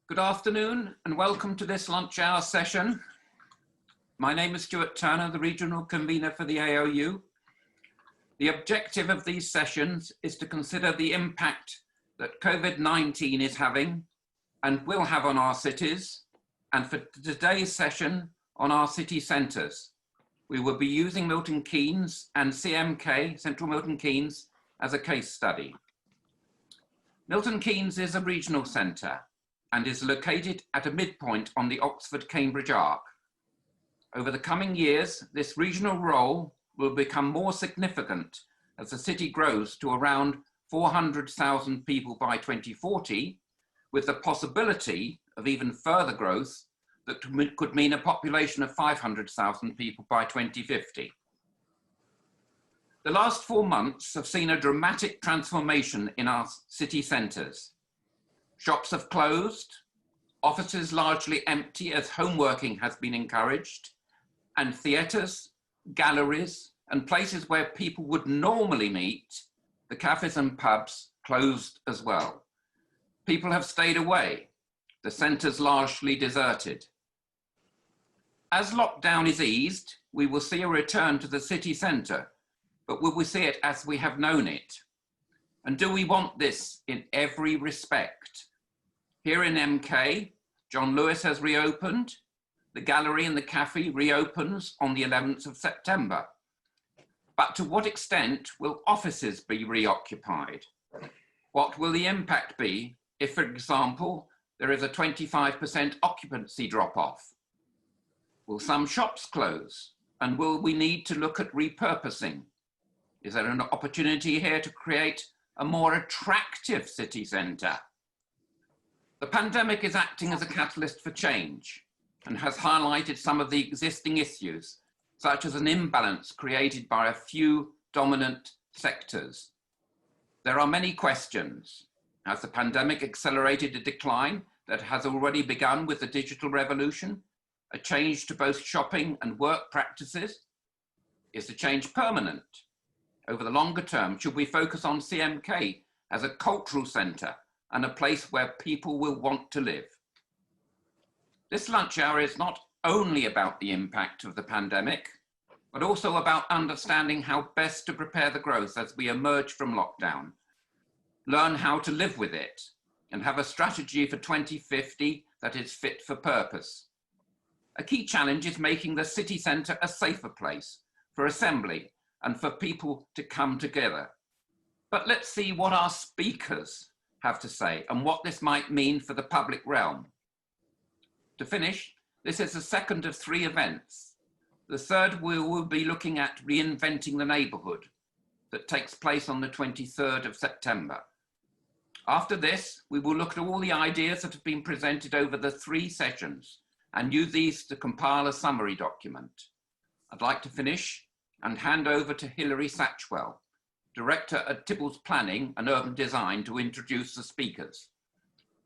Good afternoon and welcome to this lunch hour session. My name is Stuart Turner, the Regional Convener for the AOU. The objective of these sessions is to consider the impact that COVID-19 is having and will have on our cities, and for today's session on our city centres. We will be using Milton Keynes and CMK, Central Milton Keynes, as a case study. Milton Keynes is a regional centre and is located at a midpoint on the Oxford-Cambridge arc. Over the coming years, this regional role will become more significant as the city grows to around 400,000 people by 2040, with the possibility of even further growth that could mean a population of 500,000 people by 2050. The last 4 months have seen a dramatic transformation in our city centres. Shops have closed, offices largely empty as home working has been encouraged, and theatres, galleries, and places where people would normally meet, the cafes and pubs, closed as well. People have stayed away, the centres largely deserted. As lockdown is eased, we will see a return to the city centre, but will we see it as we have known it? And do we want this in every respect? Here in MK, John Lewis has reopened. The gallery and the cafe reopens on the 11th of September. But to what extent will offices be reoccupied? What will the impact be if, for example, there is a 25% occupancy drop-off? Will some shops close? And will we need to look at repurposing? Is there an opportunity here to create a more attractive city centre? The pandemic is acting as a catalyst for change and has highlighted some of the existing issues, such as an imbalance created by a few dominant sectors. There are many questions. Has the pandemic accelerated a decline that has already begun with the digital revolution? A change to both shopping and work practices? Is the change permanent? Over the longer term, should we focus on CMK as a cultural centre and a place where people will want to live? This lunch hour is not only about the impact of the pandemic, but also about understanding how best to prepare the growth as we emerge from lockdown, learn how to live with it, and have a strategy for 2050 that is fit for purpose. A key challenge is making the city centre a safer place for assembly and for people to come together. But let's see what our speakers have to say and what this might mean for the public realm. To finish, this is the second of 3 events. The third, we will be looking at reinventing the neighbourhood that takes place on the 23rd of September. After this, we will look at all the ideas that have been presented over the 3 sessions and use these to compile a summary document. I'd like to finish and hand over to Hilary Satchwell, Director at Tibbles Planning and Urban Design, to introduce the speakers.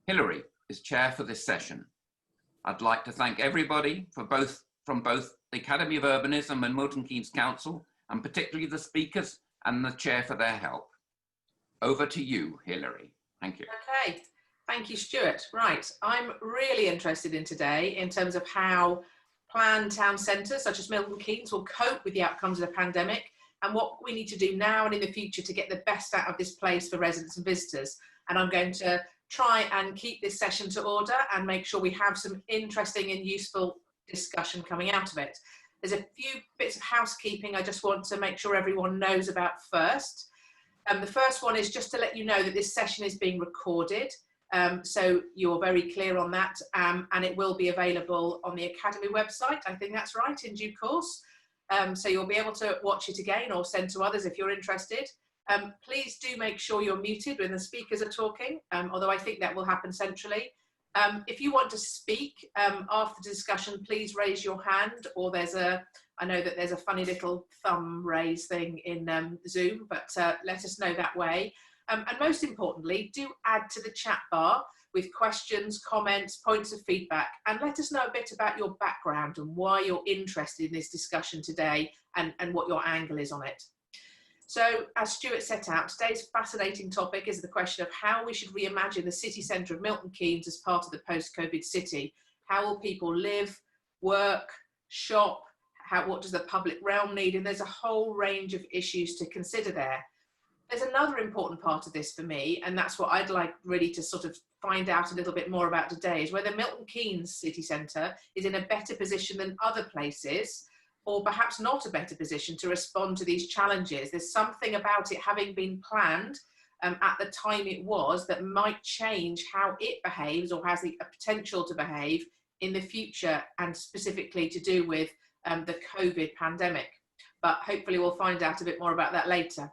Hilary is chair for this session. I'd like to thank everybody from both the Academy of Urbanism and Milton Keynes Council, and particularly the speakers and the chair for their help. Over to you, Hilary. Thank you. Okay, thank you, Stuart. Right, I'm really interested in today in terms of how planned town centres such as Milton Keynes will cope with the outcomes of the pandemic and what we need to do now and in the future to get the best out of this place for residents and visitors. And I'm going to try and keep this session to order and make sure we have some interesting and useful discussion coming out of it. There's a few bits of housekeeping I just want to make sure everyone knows about first. The first one is just to let you know that this session is being recorded. So you're very clear on that, and it will be available on the Academy website. I think that's right, in due course. So you'll be able to watch it again or send to others if you're interested. Please do make sure you're muted when the speakers are talking, although I think that will happen centrally. If you want to speak after the discussion, please raise your hand, or I know that there's a funny little thumb raise thing in Zoom, but let us know that way. And most importantly, do add to the chat bar with questions, comments, points of feedback, and let us know a bit about your background and why you're interested in this discussion today and what your angle is on it. So, as Stuart set out, today's fascinating topic is the question of how we should reimagine the city centre of Milton Keynes as part of the post-COVID city. How will people live, work, shop? What does the public realm need? And there's a whole range of issues to consider there. There's another important part of this for me, and that's what I'd like really to sort of find out a little bit more about today, is whether Milton Keynes city centre is in a better position than other places, or perhaps not a better position to respond to these challenges. There's something about it having been planned at the time it was that might change how it behaves or has the potential to behave in the future, and specifically to do with the COVID pandemic. But hopefully we'll find out a bit more about that later.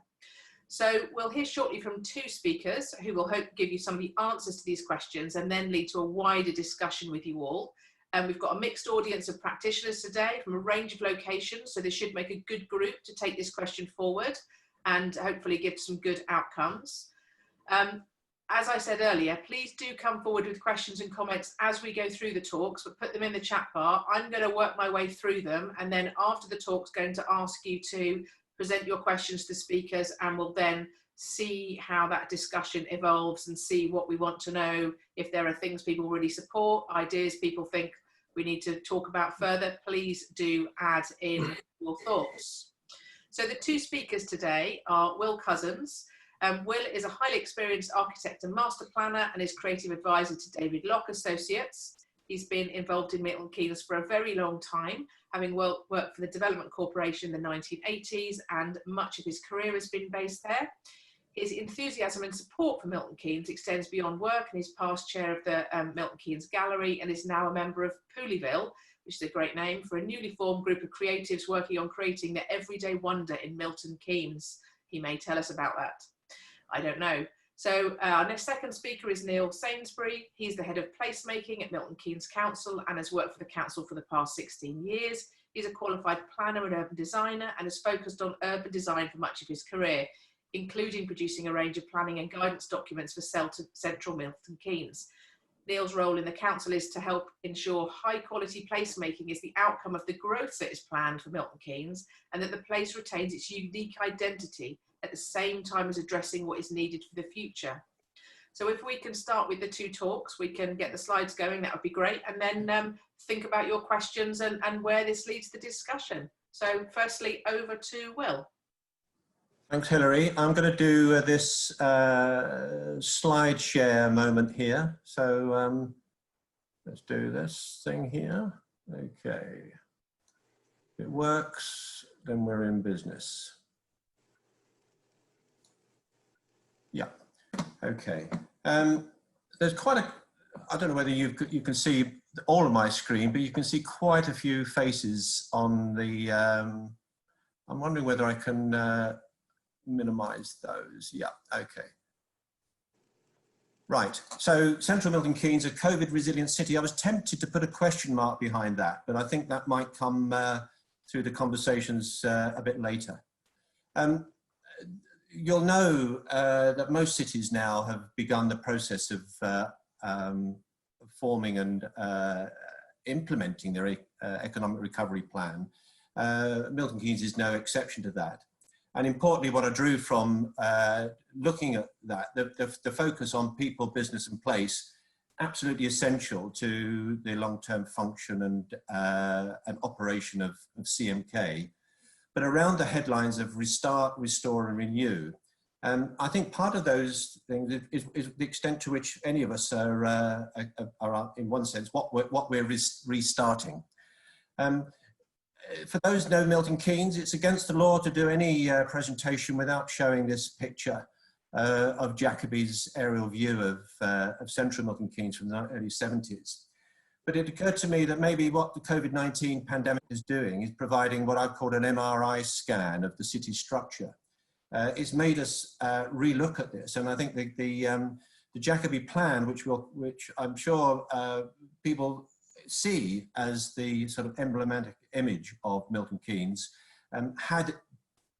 So we'll hear shortly from two speakers who will hope give you some of the answers to these questions and then lead to a wider discussion with you all. And we've got a mixed audience of practitioners today from a range of locations, so this should make a good group to take this question forward and hopefully give some good outcomes. As I said earlier, please do come forward with questions and comments as we go through the talks, but put them in the chat bar. I'm going to work my way through them, and then after the talk's going to ask you to present your questions to the speakers, and we'll then see how that discussion evolves and see what we want to know. If there are things people really support, ideas people think we need to talk about further, please do add in your thoughts. So the two speakers today are Will Cousins. Will is a highly experienced architect and master planner and is creative advisor to David Locke Associates. He's been involved in Milton Keynes for a very long time, having worked for the Development Corporation in the 1980s, and much of his career has been based there. His enthusiasm and support for Milton Keynes extends beyond work, and he's past chair of the Milton Keynes Gallery and is now a member of Pooleyville, which is a great name for a newly formed group of creatives working on creating the everyday wonder in Milton Keynes. He may tell us about that. I don't know. So our next second speaker is Neil Sainsbury. He's the head of placemaking at Milton Keynes Council and has worked for the council for the past 16 years. He's a qualified planner and urban designer and has focused on urban design for much of his career, including producing a range of planning and guidance documents for central Milton Keynes. Neil's role in the council is to help ensure high quality placemaking is the outcome of the growth that is planned for Milton Keynes, and that the place retains its unique identity at the same time as addressing what is needed for the future. So if we can start with the two talks, we can get the slides going, that would be great, and then think about your questions and where this leads the discussion. So firstly, over to Will. Thanks, Hilary. I'm going to do this slide share moment here. So let's do this thing here. Okay. If it works, then we're in business. Yeah. Okay. There's quite a, I don't know whether you can see all of my screen, but you can see quite a few faces on the, I'm wondering whether I can minimize those. Yeah, okay. Right, so Central Milton Keynes, a COVID resilient city. I was tempted to put a question mark behind that, but I think that might come through the conversations a bit later. You'll know that most cities now have begun the process of forming and implementing their economic recovery plan. Milton Keynes is no exception to that. And importantly, what I drew from looking at that, the focus on people, business and place, absolutely essential to the long-term function and operation of CMK. But around the headlines of restart, restore and renew, I think part of those things is the extent to which any of us are in one sense, what we're restarting. For those who know Milton Keynes, it's against the law to do any presentation without showing this picture of Jacoby's aerial view of central Milton Keynes from the early 70s. But it occurred to me that maybe what the COVID-19 pandemic is doing is providing what I've called an MRI scan of the city structure. It's made us relook at this, and I think the Jacoby plan, which I'm sure people see as the sort of emblematic image of Milton Keynes, had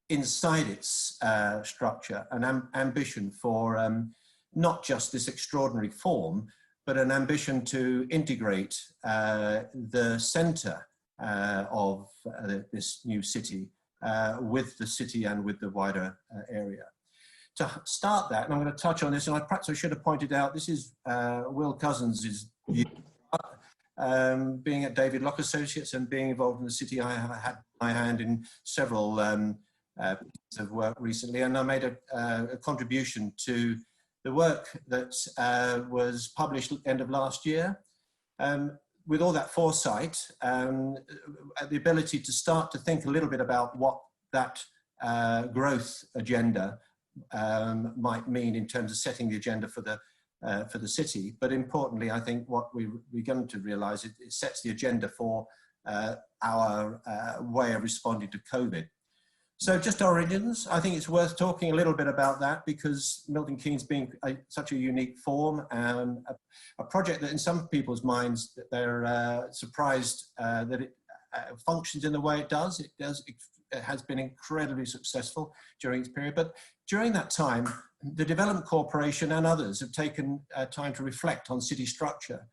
inside its structure an ambition for not just this extraordinary form, but an ambition to integrate the centre of this new city with the city and with the wider area. To start that, and I'm going to touch on this, and perhaps I should have pointed out, this is Will Cousins' view. Being at David Locke Associates and being involved in the city, I have had my hand in several pieces of work recently, and I made a contribution to the work that was published at the end of last year. With all that foresight, the ability to start to think a little bit about what that growth agenda might mean in terms of setting the agenda for the city. But importantly, I think what we're going to realise, it sets the agenda for our way of responding to COVID. So just origins, I think it's worth talking a little bit about that, because Milton Keynes being such a unique form, a project that in some people's minds they're surprised that it functions in the way it does. It has been incredibly successful during its period, but during that time, the Development Corporation and others have taken time to reflect on city structure.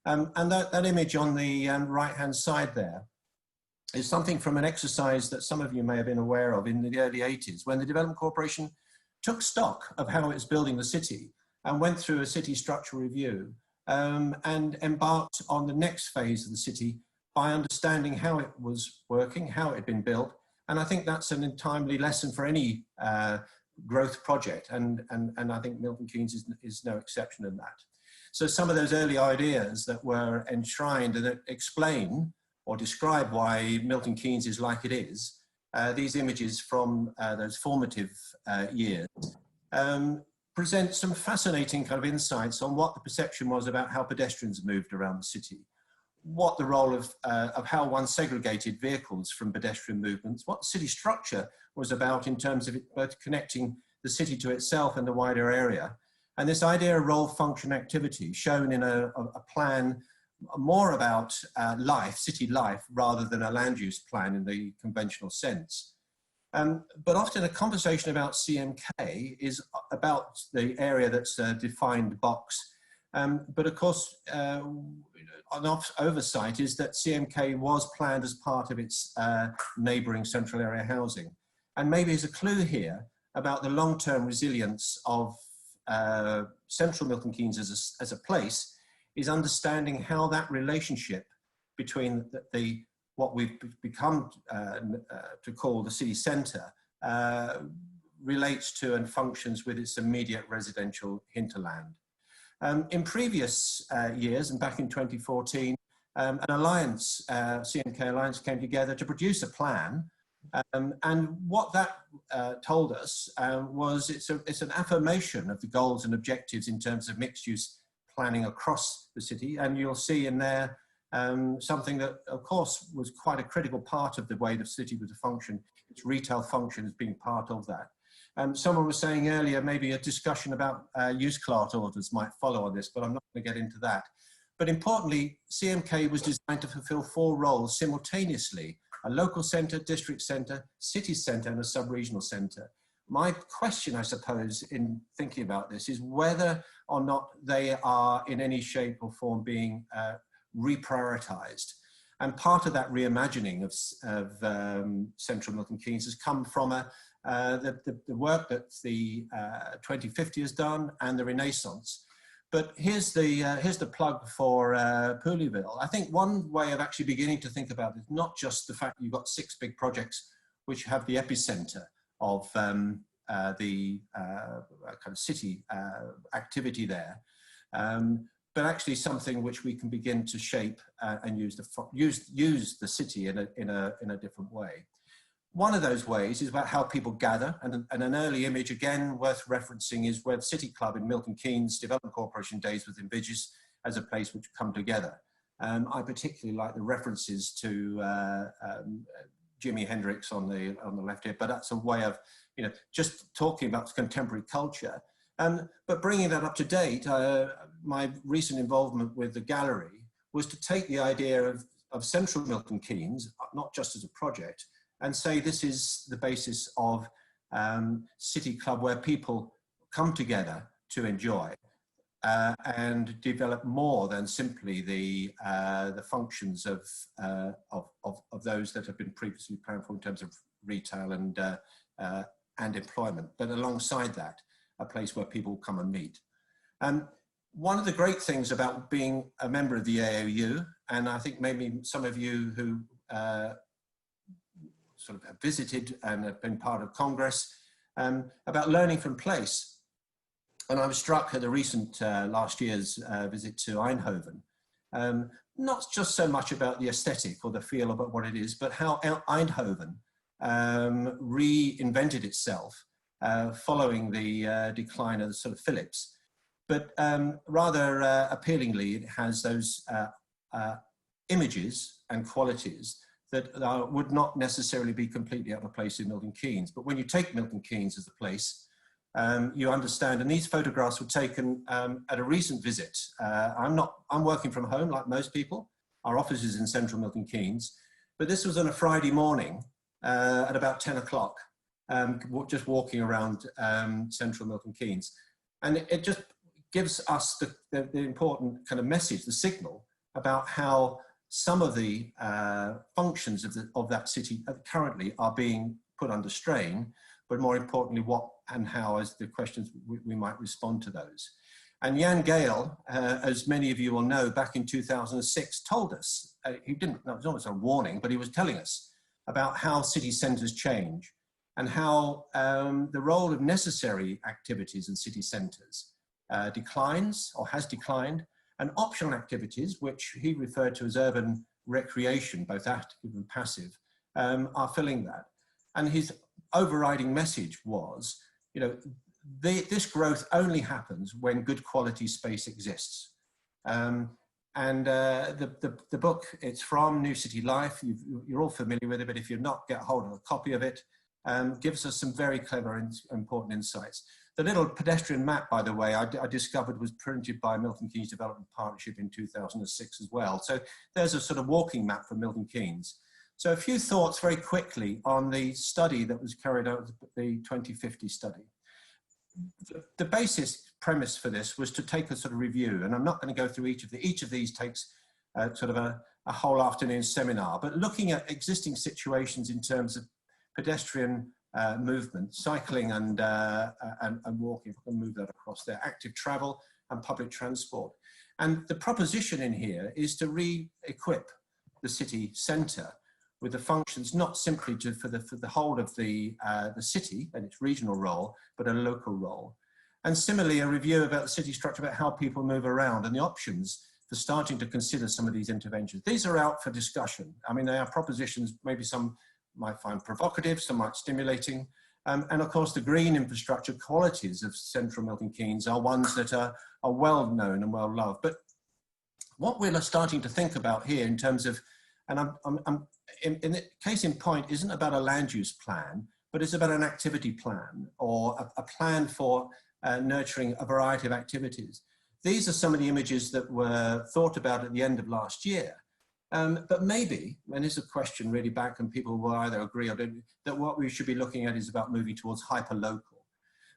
And that image on the right-hand side there is something from an exercise that some of you may have been aware of in the early 80s, when the Development Corporation took stock of how it was building the city and went through a city structure review and embarked on the next phase of the city by understanding how it was working, how it had been built. And I think that's an untimely lesson for any growth project, and I think Milton Keynes is no exception in that. So some of those early ideas that were enshrined and that explain or describe why Milton Keynes is like it is, these images from those formative years, present some fascinating kind of insights on what the perception was about how pedestrians moved around the city, what the role of how one segregated vehicles from pedestrian movements, what city structure was about in terms of it both connecting the city to itself and the wider area. And this idea of role, function, activity shown in a plan more about life, city life, rather than a land use plan in the conventional sense. But often a conversation about CMK is about the area that's a defined box. But of course, an oversight is that CMK was planned as part of its neighbouring central area housing. And maybe there's a clue here about the long-term resilience of central Milton Keynes as a place, is understanding how that relationship between what we've become to call the city centre relates to and functions with its immediate residential hinterland. In previous years, and back in 2014, an alliance, CMK Alliance, came together to produce a plan. And what that told us was it's an affirmation of the goals and objectives in terms of mixed-use planning across the city. And you'll see in there something that, of course, was quite a critical part of the way the city was to function. Its retail function as being part of that. Someone was saying earlier, maybe a discussion about use class orders might follow on this, but I'm not going to get into that. But importantly, CMK was designed to fulfill 4 roles simultaneously: a local centre, district centre, city centre, and a sub-regional centre. My question, I suppose, in thinking about this is whether or not they are in any shape or form being reprioritised. And part of that reimagining of central Milton Keynes has come from the work that the 2050 has done and the Renaissance. But here's the plug for Pouillyville. I think one way of actually beginning to think about it, not just the fact you've got 6 big projects which have the epicentre of the kind of city activity there, but actually something which we can begin to shape and use the city in a different way. One of those ways is about how people gather, and an early image, again, worth referencing, is where the City Club in Milton Keynes Development Corporation days was envisaged as a place which come together. I particularly like the references to Jimi Hendrix on the left here, but that's a way of, just talking about contemporary culture. But bringing that up to date, my recent involvement with the gallery was to take the idea of central Milton Keynes, not just as a project, and say this is the basis of City Club, where people come together to enjoy and develop more than simply the functions of those that have been previously planned for in terms of retail and employment, but alongside that, a place where people come and meet. One of the great things about being a member of the AOU, and I think maybe some of you who sort of have visited and have been part of Congress, about learning from place. And I was struck at the recent last year's visit to Eindhoven, not just so much about the aesthetic or the feel about what it is, but how Eindhoven reinvented itself following the decline of sort of Philips. But rather appealingly, it has those images and qualities that would not necessarily be completely out of place in Milton Keynes. But when you take Milton Keynes as a place, you understand, and these photographs were taken at a recent visit. I'm working from home like most people. Our office is in central Milton Keynes, but this was on a Friday morning at about 10 o'clock, just walking around central Milton Keynes. And it just gives us the important kind of message, the signal about how some of the functions of that city currently are being put under strain, but more importantly, what and how as the questions we might respond to those. And Jan Gale, as many of you will know, back in 2006 told us, it was almost a warning, but he was telling us about how city centres change and how the role of necessary activities in city centres declines or has declined, and optional activities, which he referred to as urban recreation, both active and passive, are filling that. And his overriding message was, you know, this growth only happens when good quality space exists. The book, it's from New City Life. You're all familiar with it, but if you're not, get hold of a copy of it. Gives us some very clever and important insights. The little pedestrian map, by the way, I discovered was printed by Milton Keynes Development Partnership in 2006 as well. So there's a sort of walking map for Milton Keynes. So a few thoughts very quickly on the study that was carried out, the 2050 study. The basis premise for this was to take a sort of review, and I'm not going to go through each of these takes sort of a whole afternoon seminar, but looking at existing situations in terms of pedestrian movement, cycling and walking, if I can move that across there, active travel and public transport. And the proposition in here is to re-equip the city centre with the functions not simply for the whole of the city and its regional role, but a local role. And similarly, a review about the city structure, about how people move around and the options for starting to consider some of these interventions. These are out for discussion. I mean, they are propositions, maybe some might find provocative, some might stimulating. And of course, the green infrastructure qualities of central Milton Keynes are ones that are well known and well loved. But what we're starting to think about here in terms of, and in the case in point, isn't about a land use plan, but it's about an activity plan or a plan for nurturing a variety of activities. These are some of the images that were thought about at the end of last year. But maybe, and it's a question really back, and people will either agree or don't, that what we should be looking at is about moving towards hyper-local.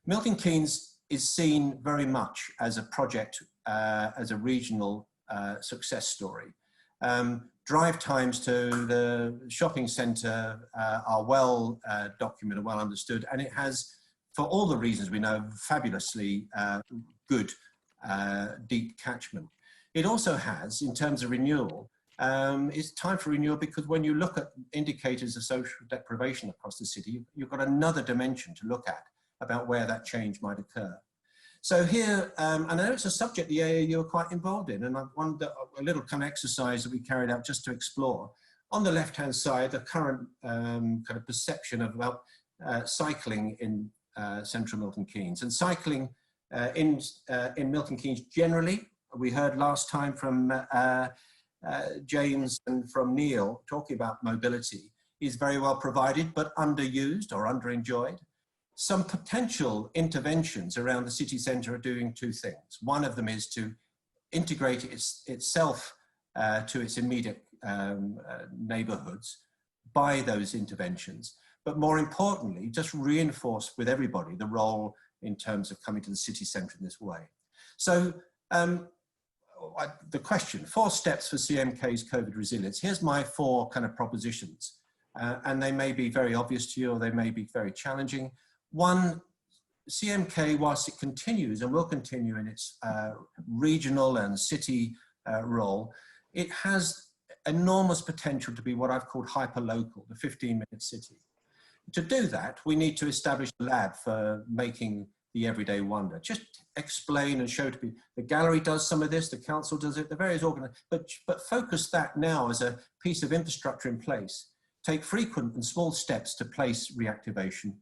Milton Keynes is seen very much as a project, as a regional success story. Drive times to the shopping centre are well documented, well understood, and it has, for all the reasons we know, fabulously good deep catchment. It also has, in terms of renewal, it's time for renewal because when you look at indicators of social deprivation across the city, you've got another dimension to look at about where that change might occur. So here, and I know it's a subject the AAU are quite involved in, and I wonder a little kind of exercise that we carried out just to explore. On the left-hand side, the current kind of perception about cycling in central Milton Keynes. And cycling in Milton Keynes generally, we heard last time from James and from Neil talking about mobility, is very well provided, but underused or underenjoyed. Some potential interventions around the city centre are doing two things. One of them is to integrate itself to its immediate neighbourhoods by those interventions. But more importantly, just reinforce with everybody the role in terms of coming to the city centre in this way. So the question, 4 steps for CMK's COVID resilience. Here's my 4 kind of propositions. and they may be very obvious to you or they may be very challenging. One, CMK, whilst it continues and will continue in its regional and city role, it has enormous potential to be what I've called hyper-local, the 15-minute city. To do that, we need to establish a lab for making the everyday wonder. Just explain and show to people. The gallery does some of this, the council does it, the various organizations, but focus that now as a piece of infrastructure in place. Take frequent and small steps to place reactivation,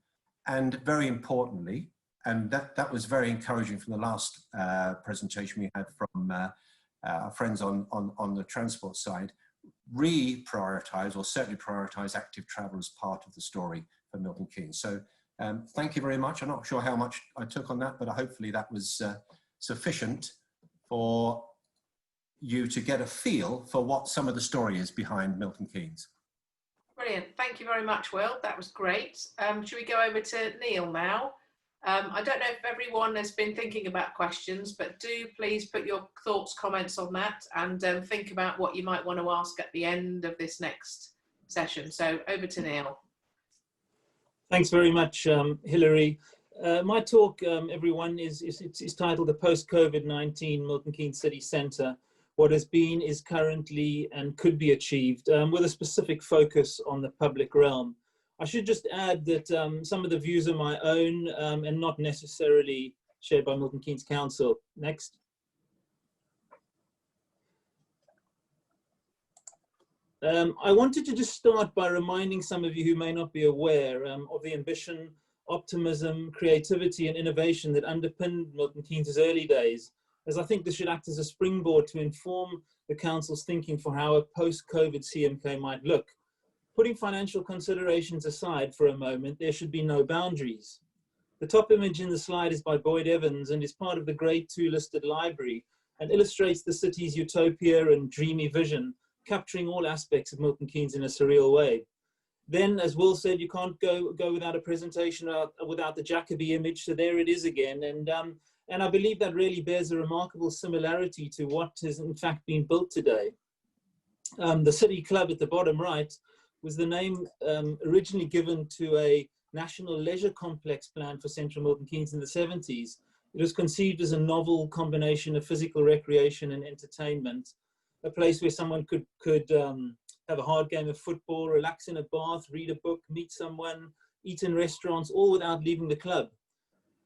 and very importantly, and that was very encouraging from the last presentation we had from our friends on the transport side, reprioritize, or certainly prioritize active travel as part of the story for Milton Keynes. So thank you very much. I'm not sure how much I took on that, but hopefully that was sufficient for you to get a feel for what some of the story is behind Milton Keynes. Brilliant. Thank you very much, Will. That was great. Should we go over to Neil now? I don't know if everyone has been thinking about questions, but do please put your thoughts, comments on that, and think about what you might want to ask at the end of this next session. So over to Neil. Thanks very much, Hilary. My talk, everyone, is titled The Post-COVID-19 Milton Keynes City Centre, What Has Been, Is Currently and Could Be Achieved, with a specific focus on the public realm. I should just add that some of the views are my own and not necessarily shared by Milton Keynes Council. Next. I wanted to just start by reminding some of you who may not be aware of the ambition, optimism, creativity and innovation that underpinned Milton Keynes' early days, as I think this should act as a springboard to inform the Council's thinking for how a post-COVID CMK might look. Putting financial considerations aside for a moment, there should be no boundaries. The top image in the slide is by Boyd Evans and is part of the Grade 2 listed library and illustrates the city's utopia and dreamy vision, capturing all aspects of Milton Keynes in a surreal way. Then, as Will said, you can't go without a presentation without the Jacobi image, so there it is again. And I believe that really bears a remarkable similarity to what has in fact been built today. The City Club at the bottom right was the name originally given to a national leisure complex plan for central Milton Keynes in the 70s. It was conceived as a novel combination of physical recreation and entertainment, a place where someone could have a hard game of football, relax in a bath, read a book, meet someone, eat in restaurants, all without leaving the club.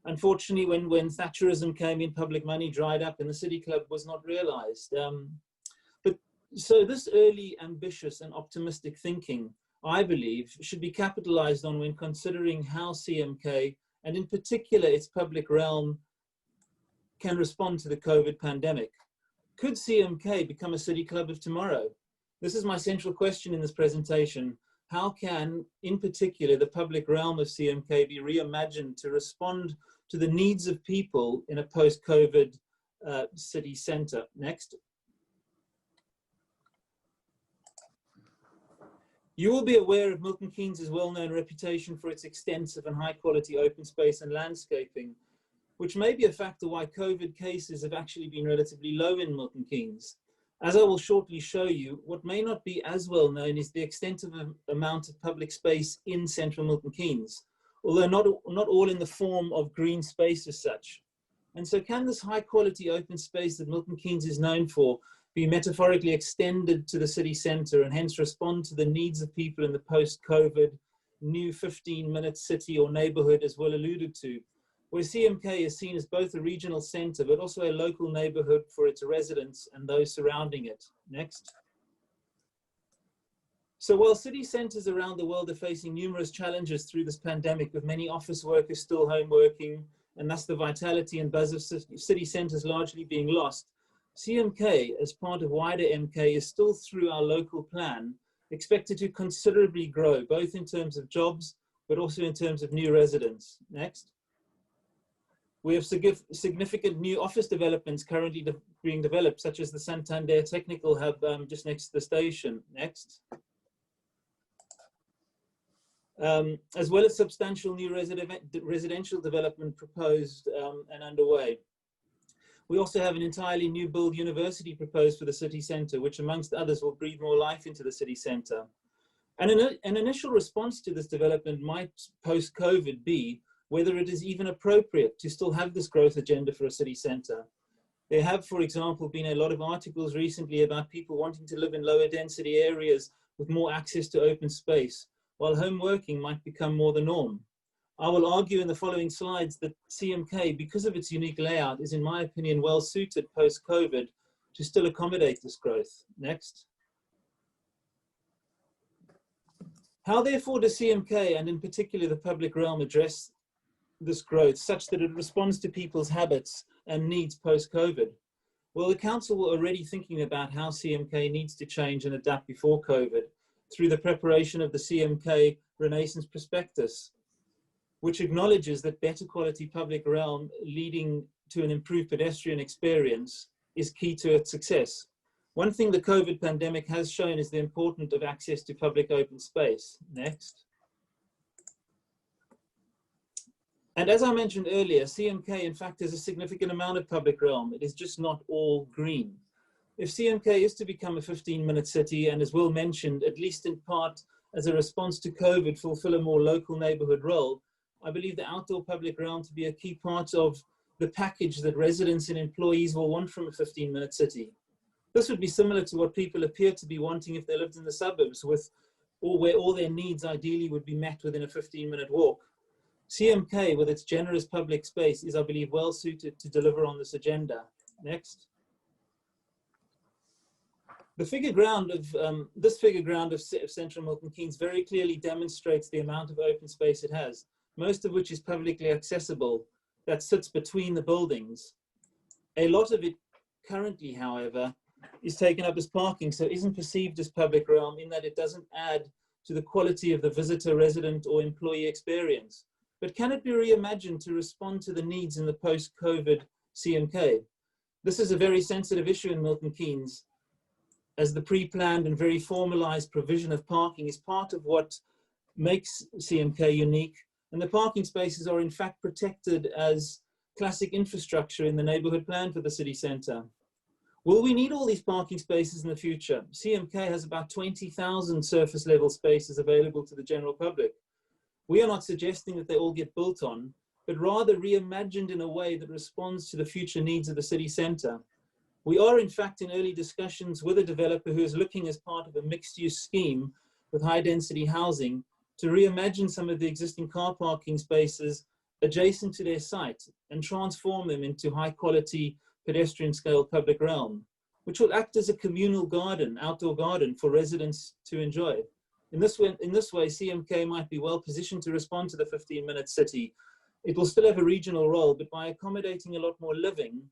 Unfortunately, when Thatcherism came in, public money dried up and the City Club was not realized. So this early ambitious and optimistic thinking, I believe, should be capitalized on when considering how CMK, and in particular its public realm, can respond to the COVID pandemic. Could CMK become a city club of tomorrow? This is my central question in this presentation. How can, in particular, the public realm of CMK be reimagined to respond to the needs of people in a post-COVID city centre? Next. You will be aware of Milton Keynes' well-known reputation for its extensive and high-quality open space and landscaping, which may be a factor why COVID cases have actually been relatively low in Milton Keynes. As I will shortly show you, what may not be as well known is the extensive amount of public space in central Milton Keynes, although not all in the form of green space as such. And so can this high-quality open space that Milton Keynes is known for be metaphorically extended to the city centre and hence respond to the needs of people in the post-COVID new 15-minute city or neighbourhood, as well alluded to, where CMK is seen as both a regional centre but also a local neighbourhood for its residents and those surrounding it. Next. So while city centres around the world are facing numerous challenges through this pandemic, with many office workers still home working and thus the vitality and buzz of city centres largely being lost, CMK, as part of wider MK, is still through our local plan expected to considerably grow, both in terms of jobs, but also in terms of new residents. Next. We have significant new office developments currently being developed, such as the Santander Tech Hub just next to the station. Next. As well as substantial new residential development proposed and underway. We also have an entirely new build university proposed for the city centre, which amongst others will breathe more life into the city centre. And an initial response to this development might post-COVID be whether it is even appropriate to still have this growth agenda for a city centre. There have, for example, been a lot of articles recently about people wanting to live in lower density areas with more access to open space, while home working might become more the norm. I will argue in the following slides that CMK, because of its unique layout, is in my opinion well suited post-COVID to still accommodate this growth. Next. How therefore does CMK, and in particular the public realm, address this growth such that it responds to people's habits and needs post-COVID? Well, the council were already thinking about how CMK needs to change and adapt before COVID through the preparation of the CMK Renaissance Prospectus, which acknowledges that better quality public realm leading to an improved pedestrian experience is key to its success. One thing the COVID pandemic has shown is the importance of access to public open space. Next. And as I mentioned earlier, CMK in fact has a significant amount of public realm. It is just not all green. If CMK is to become a 15-minute city, and as Will mentioned, at least in part as a response to COVID, fulfill a more local neighborhood role, I believe the outdoor public realm to be a key part of the package that residents and employees will want from a 15-minute city. This would be similar to what people appear to be wanting if they lived in the suburbs, where all their needs ideally would be met within a 15-minute walk. CMK, with its generous public space, is, I believe, well suited to deliver on this agenda. Next. The figure ground of this figure ground of Central Milton Keynes very clearly demonstrates the amount of open space it has, most of which is publicly accessible, that sits between the buildings. A lot of it currently, however, is taken up as parking, so isn't perceived as public realm in that it doesn't add to the quality of the visitor, resident, or employee experience. But can it be reimagined to respond to the needs in the post-COVID CMK? This is a very sensitive issue in Milton Keynes, as the pre-planned and very formalized provision of parking is part of what makes CMK unique, and the parking spaces are in fact protected as classic infrastructure in the neighborhood plan for the city centre. Will we need all these parking spaces in the future? CMK has about 20,000 surface level spaces available to the general public. We are not suggesting that they all get built on, but rather reimagined in a way that responds to the future needs of the city centre. We are in fact in early discussions with a developer who is looking as part of a mixed-use scheme with high-density housing to reimagine some of the existing car parking spaces adjacent to their site and transform them into high-quality pedestrian-scale public realm, which will act as a communal garden, outdoor garden for residents to enjoy. In this way, CMK might be well positioned to respond to the 15-minute city. It will still have a regional role, but by accommodating a lot more living,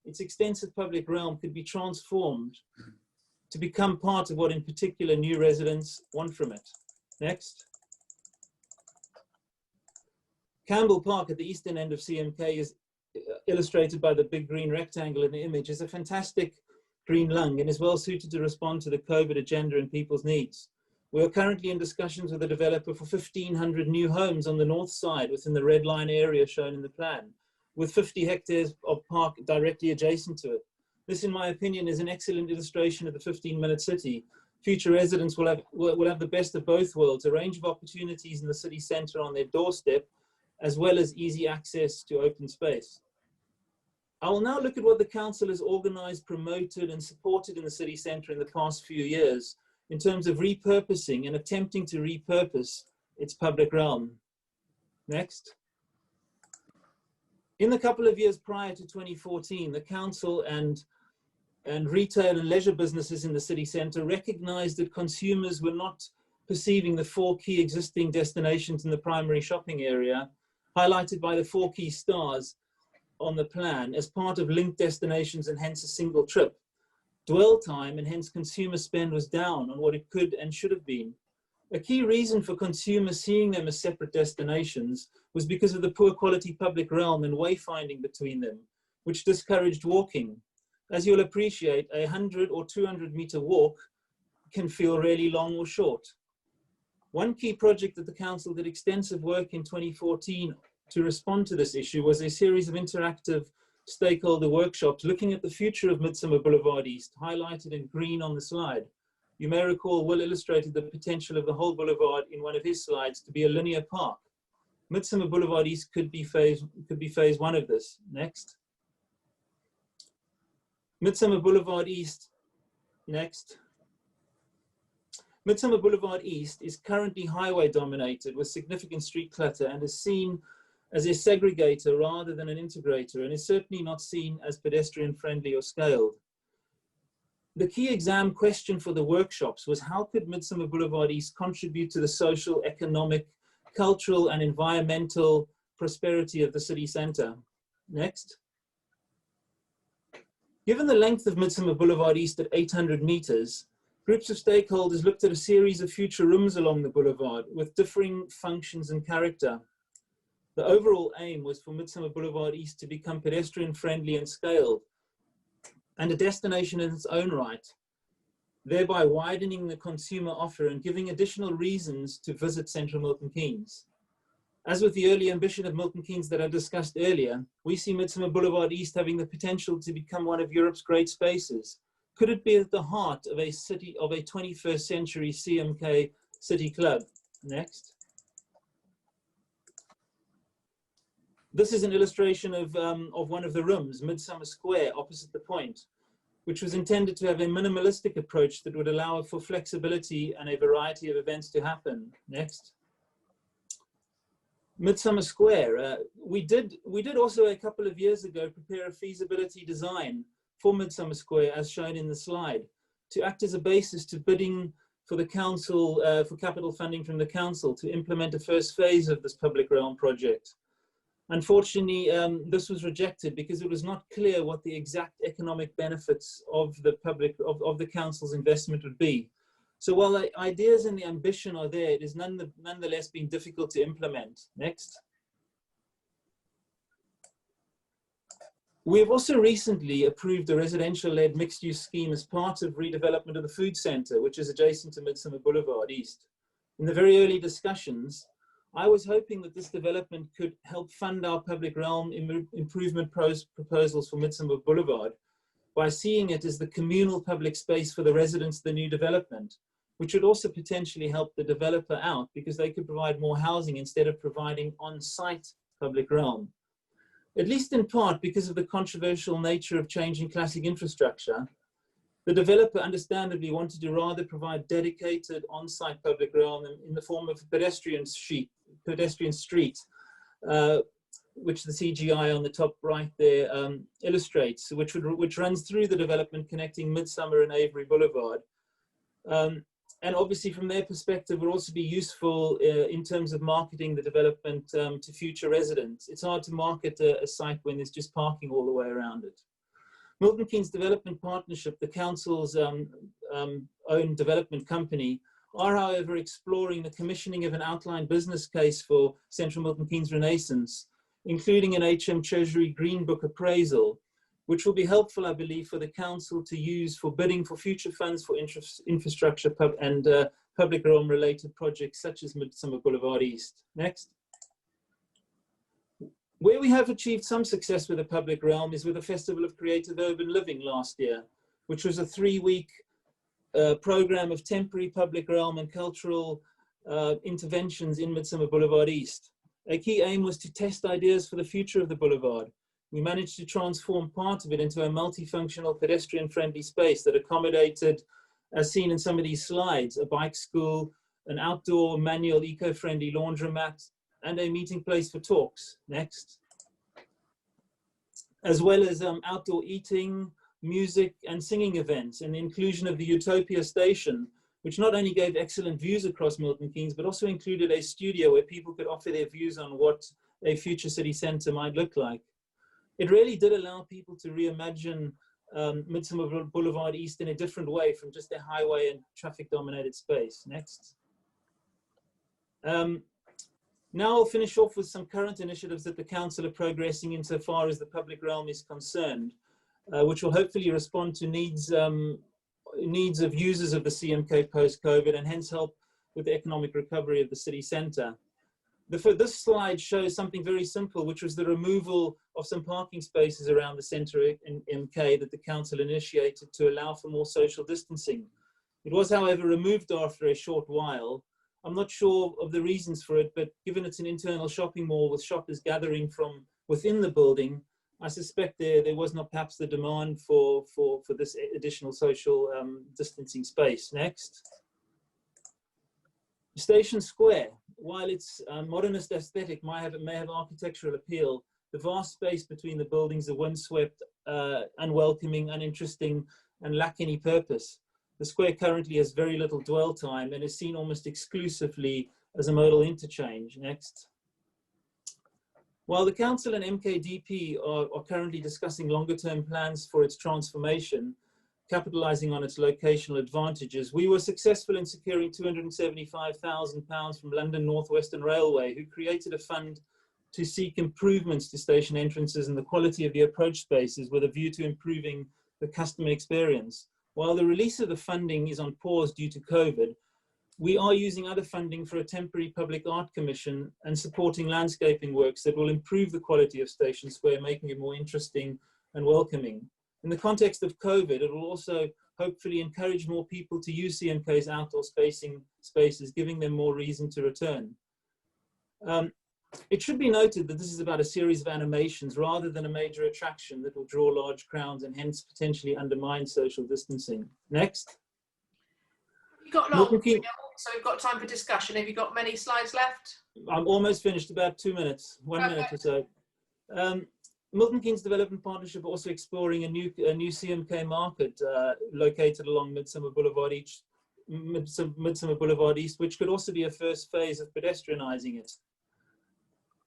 its extensive public realm could be transformed to become part of what in particular new residents want from it. Next. Campbell Park at the eastern end of CMK is illustrated by the big green rectangle in the image, is a fantastic green lung and is well suited to respond to the COVID agenda and people's needs. We are currently in discussions with a developer for 1,500 new homes on the north side within the red line area shown in the plan, with 50 hectares of park directly adjacent to it. This, in my opinion, is an excellent illustration of the 15-minute city. Future residents will have the best of both worlds, a range of opportunities in the city centre on their doorstep, as well as easy access to open space. I will now look at what the council has organised, promoted and supported in the city centre in the past few years in terms of repurposing and attempting to repurpose its public realm. Next. In the couple of years prior to 2014, the council and retail and leisure businesses in the city centre recognised that consumers were not perceiving the 4 key existing destinations in the primary shopping area, highlighted by the 4 key stars on the plan, as part of linked destinations and hence a single trip. Dwell time and hence consumer spend was down on what it could and should have been. A key reason for consumers seeing them as separate destinations was because of the poor quality public realm and wayfinding between them, which discouraged walking. As you'll appreciate, a 100 or 200 meter walk can feel really long or short. One key project that the council did extensive work in 2014 to respond to this issue was a series of interactive stakeholder workshops looking at the future of Midsummer Boulevard East, highlighted in green on the slide. You may recall Will illustrated the potential of the whole boulevard in one of his slides to be a linear park. Midsummer Boulevard East could be phase one of this. Next. Midsummer Boulevard East. Next. Midsummer Boulevard East is currently highway dominated with significant street clutter and is seen as a segregator rather than an integrator, and is certainly not seen as pedestrian friendly or scaled. The key exam question for the workshops was how could Midsummer Boulevard East contribute to the social, economic, cultural and environmental prosperity of the city centre? Next. Given the length of Midsummer Boulevard East at 800 metres, groups of stakeholders looked at a series of future rooms along the boulevard with differing functions and character. The overall aim was for Midsummer Boulevard East to become pedestrian friendly and scaled, and a destination in its own right, thereby widening the consumer offer and giving additional reasons to visit central Milton Keynes. As with the early ambition of Milton Keynes that I discussed earlier, we see Midsummer Boulevard East having the potential to become one of Europe's great spaces. Could it be at the heart of a 21st century CMK city club? Next. This is an illustration of one of the rooms, Midsummer Square, opposite the point, which was intended to have a minimalistic approach that would allow for flexibility and a variety of events to happen. Next. Midsummer Square. We did also a couple of years ago prepare a feasibility design for Midsummer Square as shown in the slide to act as a basis to bidding for the council, for capital funding from the council to implement a first phase of this public realm project. Unfortunately, this was rejected because it was not clear what the exact economic benefits of the council's investment would be. So while the ideas and the ambition are there, it is nonetheless been difficult to implement. Next. We have also recently approved a residential-led mixed-use scheme as part of redevelopment of the food centre, which is adjacent to Midsummer Boulevard East. In the very early discussions, I was hoping that this development could help fund our public realm improvement proposals for Midsummer Boulevard by seeing it as the communal public space for the residents of the new development, which would also potentially help the developer out because they could provide more housing instead of providing on-site public realm. At least in part because of the controversial nature of changing classic infrastructure, the developer understandably wanted to rather provide dedicated on-site public realm in the form of a pedestrian street, which the CGI on the top right there illustrates, which runs through the development connecting Midsummer and Avery Boulevard. And obviously from their perspective would also be useful in terms of marketing the development to future residents. It's hard to market a site when there's just parking all the way around it. Milton Keynes Development Partnership, the council's own development company, are however exploring the commissioning of an outline business case for Central Milton Keynes Renaissance, including an HM Treasury Green Book appraisal, which will be helpful, I believe, for the council to use for bidding for future funds for infrastructure and public realm related projects such as Midsummer Boulevard East. Next. Where we have achieved some success with the public realm is with the Festival of Creative Urban Living last year, which was a 3-week program of temporary public realm and cultural interventions in Midsummer Boulevard East. A key aim was to test ideas for the future of the boulevard. We managed to transform part of it into a multifunctional pedestrian-friendly space that accommodated, as seen in some of these slides, a bike school, an outdoor manual eco-friendly laundromat, and a meeting place for talks. Next. As well as outdoor eating, music, and singing events, and the inclusion of the Utopia station, which not only gave excellent views across Milton Keynes, but also included a studio where people could offer their views on what a future city centre might look like. It really did allow people to reimagine Midsummer Boulevard East in a different way from just a highway and traffic-dominated space. Next. Now I'll finish off with some current initiatives that the council are progressing insofar as the public realm is concerned, which will hopefully respond to needs of users of the CMK post-COVID and hence help with the economic recovery of the city centre. This slide shows something very simple, which was the removal of some parking spaces around the centre in MK that the council initiated to allow for more social distancing. It was, however, removed after a short while. I'm not sure of the reasons for it, but given it's an internal shopping mall with shoppers gathering from within the building, I suspect there was not perhaps the demand for this additional social distancing space. Next. Station Square, while its modernist aesthetic may have architectural appeal, the vast space between the buildings are windswept, unwelcoming, uninteresting, and lack any purpose. The square currently has very little dwell time and is seen almost exclusively as a modal interchange. Next. While the Council and MKDP are currently discussing longer-term plans for its transformation, capitalising on its locational advantages, we were successful in securing £275,000 from London North Western Railway, who created a fund to seek improvements to station entrances and the quality of the approach spaces with a view to improving the customer experience. While the release of the funding is on pause due to COVID, we are using other funding for a temporary public art commission and supporting landscaping works that will improve the quality of Station Square, making it more interesting and welcoming. In the context of COVID, it will also hopefully encourage more people to use CMK's outdoor spaces, giving them more reason to return. It should be noted that this is about a series of animations rather than a major attraction that will draw large crowds and hence potentially undermine social distancing. Next. You've got long, so we've got time for discussion. Have you got many slides left? I'm almost finished, about 2 minutes, 1 minute or so. Milton Keynes Development Partnership also exploring a new CMK market located along Midsummer Boulevard East, which could also be a first phase of pedestrianising it.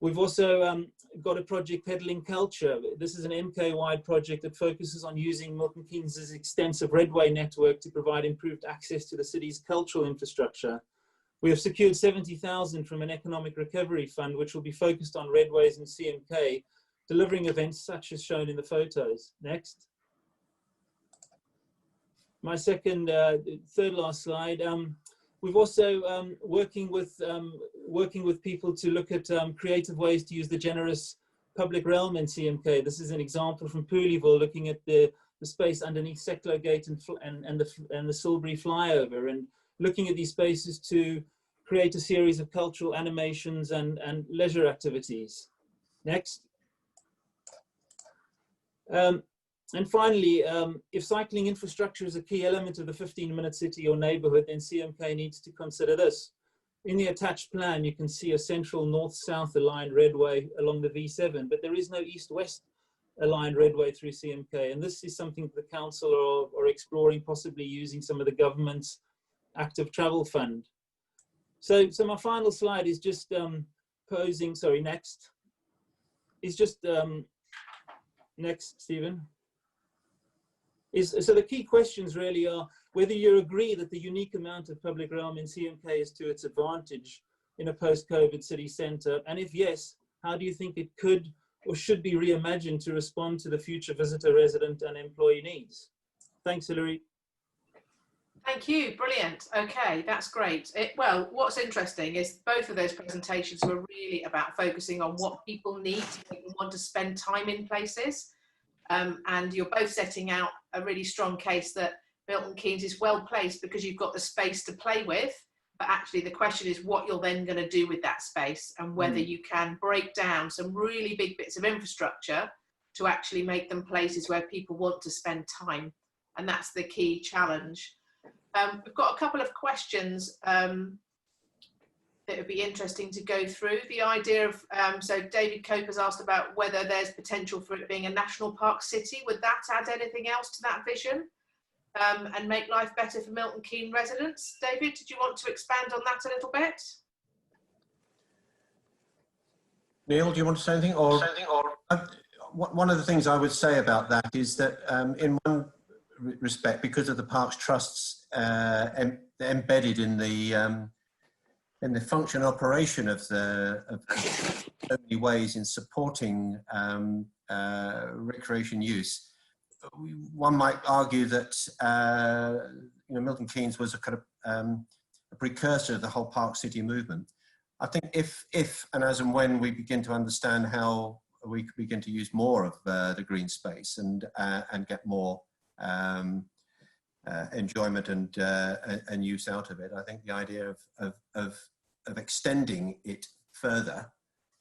We've also got a project, Peddling Culture. This is an MK-wide project that focuses on using Milton Keynes' extensive redway network to provide improved access to the city's cultural infrastructure. We have secured 70,000 from an economic recovery fund, which will be focused on redways and CMK, delivering events such as shown in the photos. Next. My third last slide. We've also working with people to look at creative ways to use the generous public realm in CMK. This is an example from Pooleyville, looking at the space underneath Secklow Gate and the Silbury flyover, and looking at these spaces to create a series of cultural animations and leisure activities. Next. And finally, if cycling infrastructure is a key element of the 15-minute city or neighbourhood, then CMK needs to consider this. In the attached plan, you can see a central north-south aligned redway along the V7, but there is no east-west aligned redway through CMK. And this is something the council are exploring, possibly using some of the government's active travel fund. So my final slide is just next, Stephen. So the key questions really are whether you agree that the unique amount of public realm in CMK is to its advantage in a post-COVID city centre, and if yes, how do you think it could or should be reimagined to respond to the future visitor, resident and employee needs? Thanks, Hilary. Thank you, brilliant. Okay, that's great. Well, what's interesting is both of those presentations were really about focusing on what people need to make them want to spend time in places. And you're both setting out a really strong case that Milton Keynes is well placed because you've got the space to play with, but actually the question is what you're then going to do with that space and whether you can break down some really big bits of infrastructure to actually make them places where people want to spend time. And that's the key challenge. We've got a couple of questions that would be interesting to go through. The idea of, so David Cope has asked about whether there's potential for it being a national park city. Would that add anything else to that vision and make life better for Milton Keynes residents? David, did you want to expand on that a little bit? Neil, do you want to say anything? One of the things I would say about that is that in one respect, because of the Parks Trust's embedded in the function and operation of so many ways in supporting recreation use, one might argue that Milton Keynes was a kind of a precursor of the whole Park City movement. I think if and as and when we begin to understand how we could begin to use more of the green space and get more enjoyment and use out of it. I think the idea of extending it further,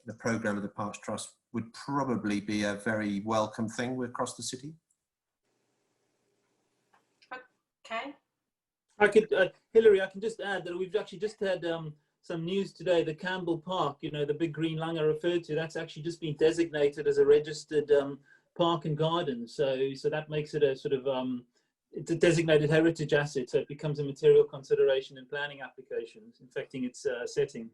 the programme of the Parks Trust, would probably be a very welcome thing across the city. Okay. I could, Hilary, I can just add that we've actually just had some news today. The Campbell Park, you know, the big green lung I referred to, that's actually just been designated as a registered park and garden. So that makes it a sort of, it's a designated heritage asset. So it becomes a material consideration in planning applications, affecting its setting.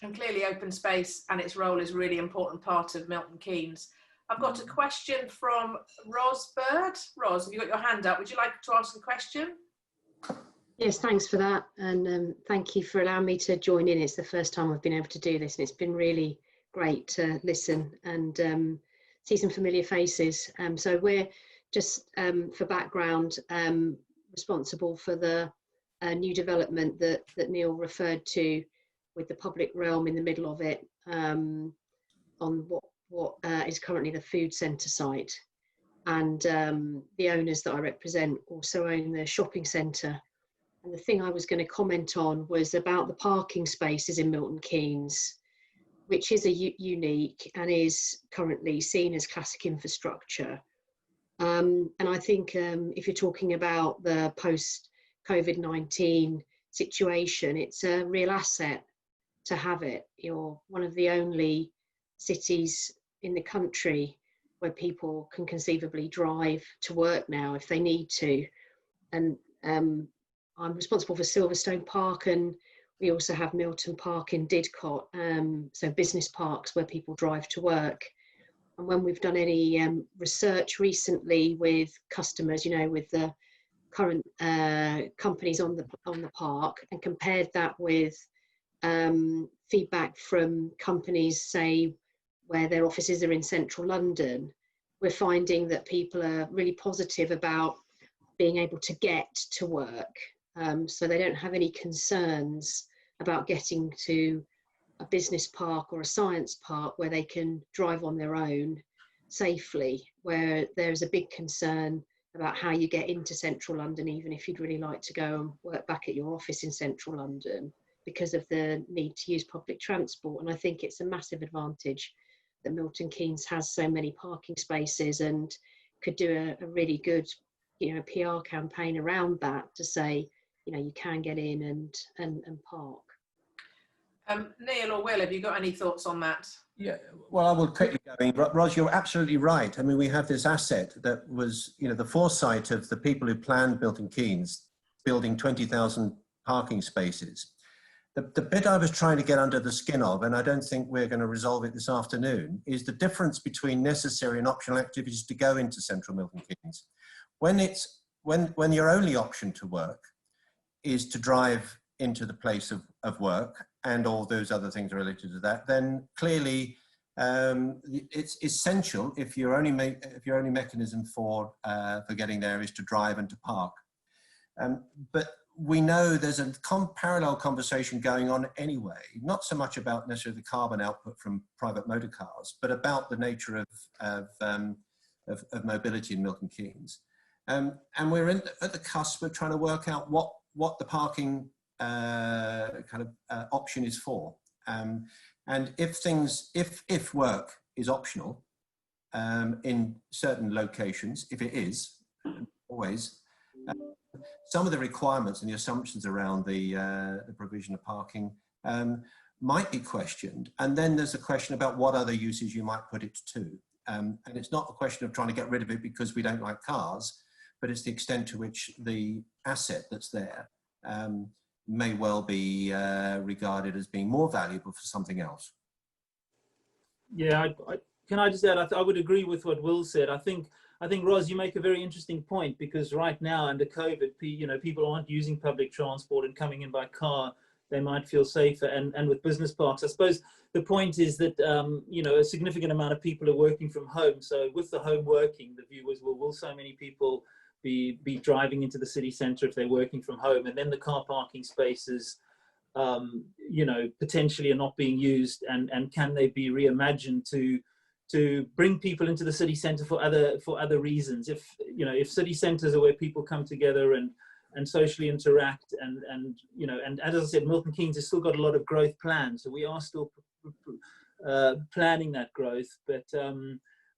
And clearly open space and its role is a really important part of Milton Keynes. I've got a question from Ros Bird. Ros, have you got your hand up? Would you like to ask a question? Yes, thanks for that. And thank you for allowing me to join in. It's the first time I've been able to do this, and it's been really great to listen and see some familiar faces. So we're just, for background, responsible for the new development that Neil referred to, with the public realm in the middle of it, on what is currently the food centre site. And the owners that I represent also own the shopping centre. And the thing I was going to comment on was about the parking spaces in Milton Keynes, which is unique and is currently seen as classic infrastructure. And I think if you're talking about the post-COVID-19 situation, it's a real asset to have it. You're one of the only cities in the country where people can conceivably drive to work now if they need to. And I'm responsible for Silverstone Park, and we also have Milton Park in Didcot, so business parks where people drive to work. And when we've done any research recently with customers, you know, with the current companies on the park, and compared that with feedback from companies, say, where their offices are in central London, we're finding that people are really positive about being able to get to work. So they don't have any concerns about getting to a business park or a science park where they can drive on their own safely, where there's a big concern about how you get into central London, even if you'd really like to go and work back at your office in central London, because of the need to use public transport. And I think it's a massive advantage that Milton Keynes has so many parking spaces, and could do a really good, you know, PR campaign around that to say, you know, you can get in and park. Neil or Will, have you got any thoughts on that? Yeah, well, I will quickly go. I mean, Ros, you're absolutely right. I mean, we have this asset that was, you know, the foresight of the people who planned Milton Keynes, building 20,000 parking spaces. The bit I was trying to get under the skin of, and I don't think we're going to resolve it this afternoon, is the difference between necessary and optional activities to go into central Milton Keynes. When your only option to work is to drive into the place of work, and all those other things related to that, then clearly it's essential if your only mechanism for getting there is to drive and to park. But we know there's a parallel conversation going on anyway, not so much about necessarily the carbon output from private motor cars, but about the nature of mobility in Milton Keynes. And we're at the cusp of trying to work out what the parking option is for. And if work is optional in certain locations, if it is, always, some of the requirements and the assumptions around the provision of parking might be questioned. And then there's a question about what other uses you might put it to. And it's not a question of trying to get rid of it because we don't like cars, but it's the extent to which the asset that's there may well be regarded as being more valuable for something else. Yeah, can I just add, I would agree with what Will said. I think, Ros, you make a very interesting point, because right now under COVID, you know, people aren't using public transport and coming in by car. They might feel safer. And with business parks, I suppose the point is that, you know, a significant amount of people are working from home. So with the home working, the view is, well, will so many people be driving into the city centre if they're working from home? And then the car parking spaces, you know, potentially are not being used, and can they be reimagined to bring people into the city centre for other reasons? If, you know, if city centres are where people come together and and socially interact, and you know, and as I said, Milton Keynes has still got a lot of growth plans, so we are still planning that growth, but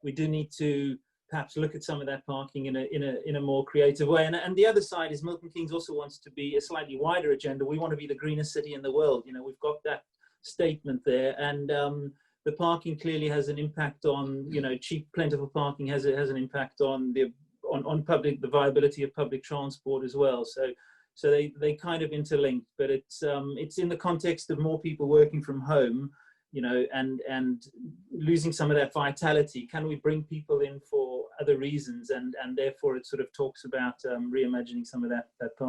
we do need to perhaps look at some of that parking in a more creative way. And the other side is Milton Keynes also wants to be a slightly wider agenda. We want to be the greenest city in the world. You know, we've got that statement there, and the parking clearly has an impact on, you know, cheap, plentiful parking has an impact on the viability of public transport as well. So they kind of interlink, but it's in the context of more people working from home, you know, and losing some of that vitality. Can we bring people in for other reasons? And therefore it sort of talks about reimagining some of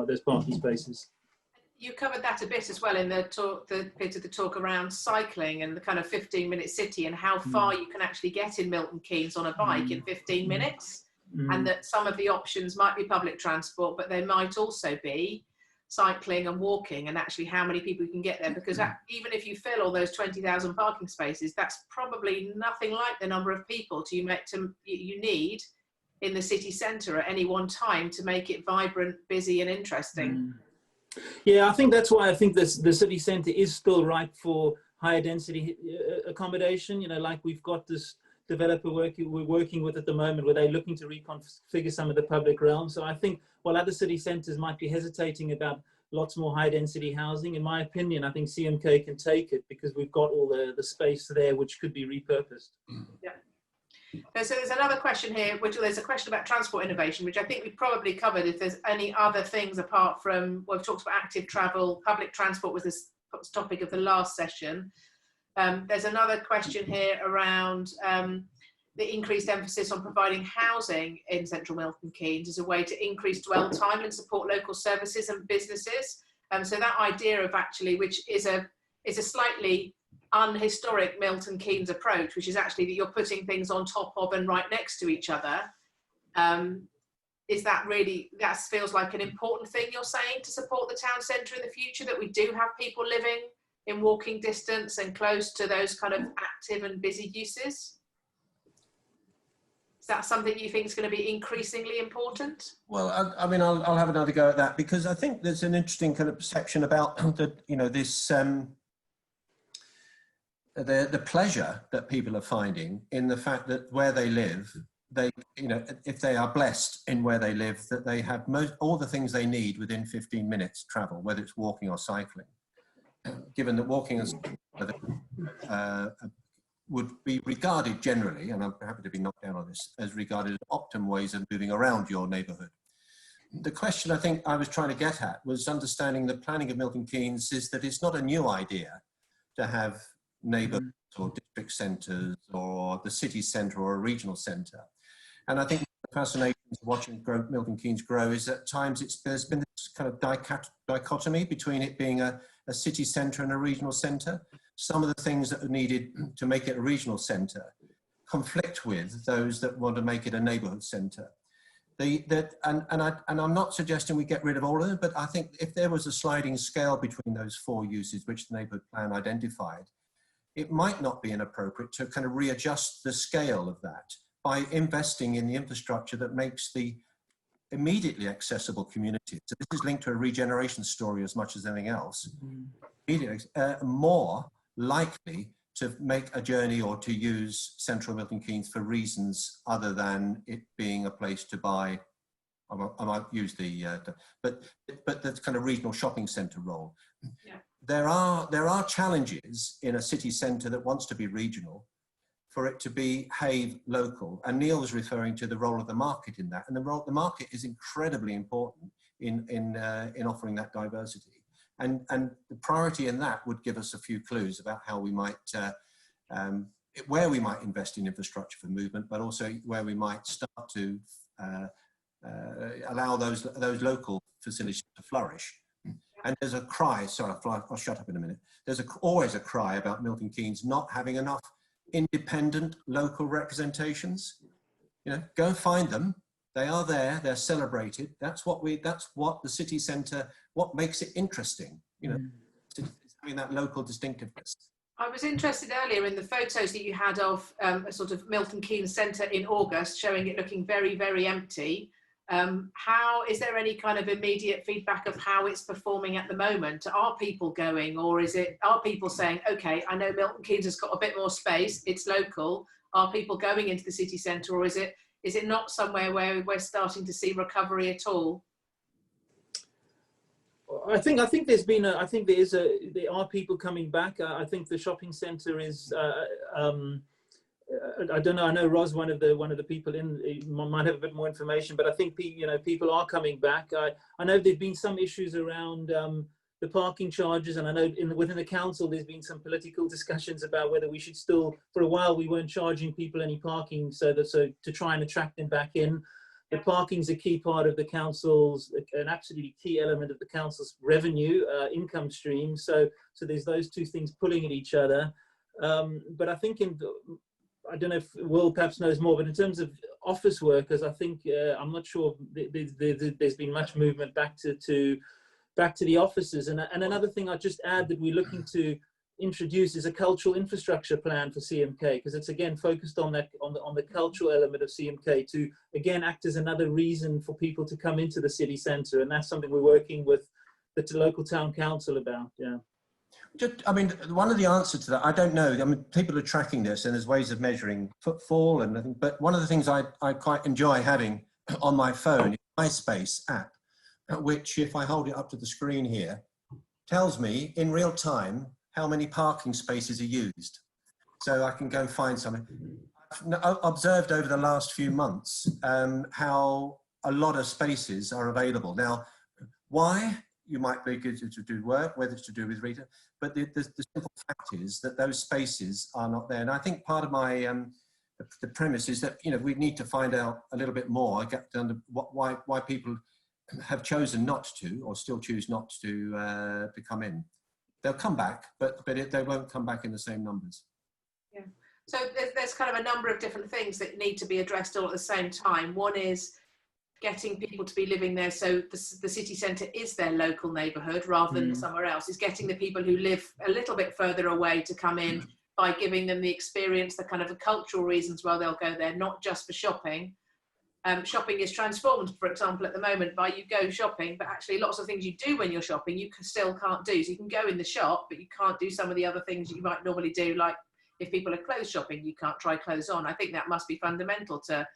those parking spaces. You covered that a bit as well in the bit of the talk around cycling and the kind of 15-minute city, and how far you can actually get in Milton Keynes on a bike in 15 minutes. And that some of the options might be public transport, but they might also be cycling and walking, and actually how many people you can get there, because even if you fill all those 20,000 parking spaces, that's probably nothing like the number of people you need in the city centre at any one time to make it vibrant, busy and interesting. Yeah, I think that's why I think the city centre is still ripe for higher density accommodation. You know, like we've got this developer we're working with at the moment, where they're looking to reconfigure some of the public realm. So I think while other city centres might be hesitating about lots more high density housing, in my opinion, I think CMK can take it, because we've got all the space there which could be repurposed. Yeah. So there's another question here, there's a question about transport innovation, which I think we've probably covered. If there's any other things apart from, well, we've talked about active travel, public transport was this topic of the last session. There's another question here around the increased emphasis on providing housing in central Milton Keynes as a way to increase dwell time and support local services and businesses. So that idea of actually, which is a slightly unhistoric Milton Keynes approach, which is actually that you're putting things on top of and right next to each other. Is that really, that feels like an important thing you're saying to support the town centre in the future, that we do have people living in walking distance and close to those kind of active and busy uses? Is that something you think is going to be increasingly important? Well, I mean, I'll have another go at that, because I think there's an interesting kind of section about this the pleasure that people are finding in the fact that where they live, if they are blessed in where they live, that they have all the things they need within 15 minutes travel, whether it's walking or cycling. Given that walking would be regarded generally, and I'm happy to be knocked down on this, as regarded as optimum ways of moving around your neighbourhood. The question I think I was trying to get at was understanding the planning of Milton Keynes is that it's not a new idea to have neighbourhoods or district centres or the city centre or a regional centre. And I think the fascination of watching Milton Keynes grow is at times there's been this kind of dichotomy between it being a city centre and a regional centre. Some of the things that are needed to make it a regional centre conflict with those that want to make it a neighbourhood centre. And I'm not suggesting we get rid of all of them, but I think if there was a sliding scale between those four uses which the neighbourhood plan identified, it might not be inappropriate to kind of readjust the scale of that by investing in the infrastructure that makes the immediately accessible communities. So this is linked to a regeneration story as much as anything else. More likely to make a journey or to use central Milton Keynes for reasons other than it being a place to buy. I might use but the kind of regional shopping centre role. Yeah. There are challenges in a city centre that wants to be regional for it to behave local. And Neil was referring to the role of the market in that, and the market is incredibly important in offering that diversity. And the priority in that would give us a few clues about how we might, where we might invest in infrastructure for movement, but also where we might start to allow those local facilities to flourish. And there's a cry, sorry, I'll shut up in a minute. There's always a cry about Milton Keynes not having enough independent local representations. Go and find them. They are there, they're celebrated. That's what the city centre, what makes it interesting, it's having that local distinctiveness. I was interested earlier in the photos that you had of a sort of Milton Keynes Centre in August, showing it looking very, very empty. How is there any kind of immediate feedback of how it's performing at the moment? Are people going, or are people saying, okay, I know Milton Keynes has got a bit more space, it's local. Are people going into the city centre, or is it not somewhere where we're starting to see recovery at all? I think there are people coming back. I think the shopping centre is. I don't know. I know Ros, one of the people might have a bit more information, but I think people are coming back. I know there've been some issues around the parking charges, and I know within the council there's been some political discussions about whether we should still. For a while, we weren't charging people any parking, so to try and attract them back in. The parking's a key part of the council's, an absolutely key element of the council's revenue income stream. So there's those two things pulling at each other. But I think I don't know if Will perhaps knows more, but in terms of office workers, I think I'm not sure there's been much movement back to the offices. And another thing I'd just add that we're looking to introduce is a cultural infrastructure plan for CMK, because it's again focused on the cultural element of CMK to again act as another reason for people to come into the city centre, and that's something we're working with the local town council about. Yeah. I mean, one of the answers to that, I don't know. I mean, people are tracking this, and there's ways of measuring footfall and everything. But one of the things I quite enjoy having on my phone is my Space app, which, if I hold it up to the screen here, tells me in real time how many parking spaces are used. So I can go and find something. I've observed over the last few months how a lot of spaces are available. Now, why? You might be good to do work, whether it's to do with retail, but the simple fact is that those spaces are not there. And I think part of my the premise is that we need to find out a little bit more, get to why people have chosen not to, or still choose not to come in. They'll come back, but they won't come back in the same numbers. Yeah. So there's kind of a number of different things that need to be addressed all at the same time. One is getting people to be living there, so the city centre is their local neighbourhood rather than somewhere else. Is getting the people who live a little bit further away to come in by giving them the experience, the kind of the cultural reasons why they'll go there, not just for shopping. Shopping is transformed, for example, at the moment by you go shopping, but actually lots of things you do when you're shopping you still can't do. So you can go in the shop, but you can't do some of the other things you might normally do, like if people are clothes shopping, you can't try clothes on. I think that must be fundamental to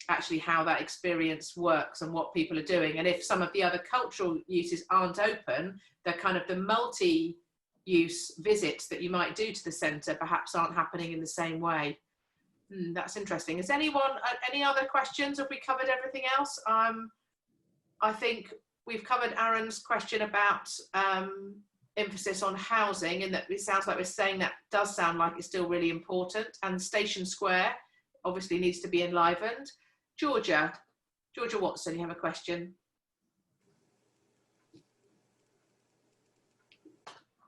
actually how that experience works and what people are doing. And if some of the other cultural uses aren't open, the kind of the multi-use visits that you might do to the centre perhaps aren't happening in the same way. That's interesting. Is anyone, any other questions? Have we covered everything else? I think we've covered Aaron's question about emphasis on housing, and that it sounds like we're saying that does sound like it's still really important. And Station Square obviously needs to be enlivened. Georgia Watson, you have a question?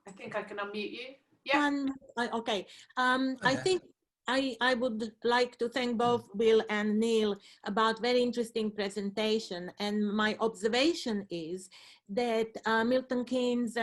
I think I can unmute you. Yeah. Okay. I think I would like to thank both Will and Neil about very interesting presentation. And my observation is that Milton Keynes'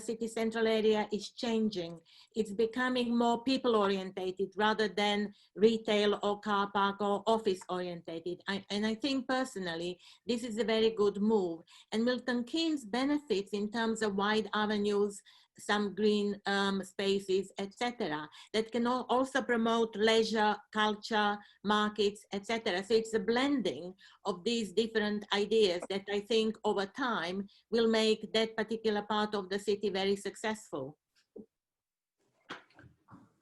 city central area is changing. It's becoming more people orientated rather than retail or car park or office orientated. And I think personally, this is a very good move. And Milton Keynes benefits in terms of wide avenues, some green spaces, etc., that can also promote leisure, culture, markets, etc. So it's a blending of these different ideas that I think over time will make that particular part of the city very successful.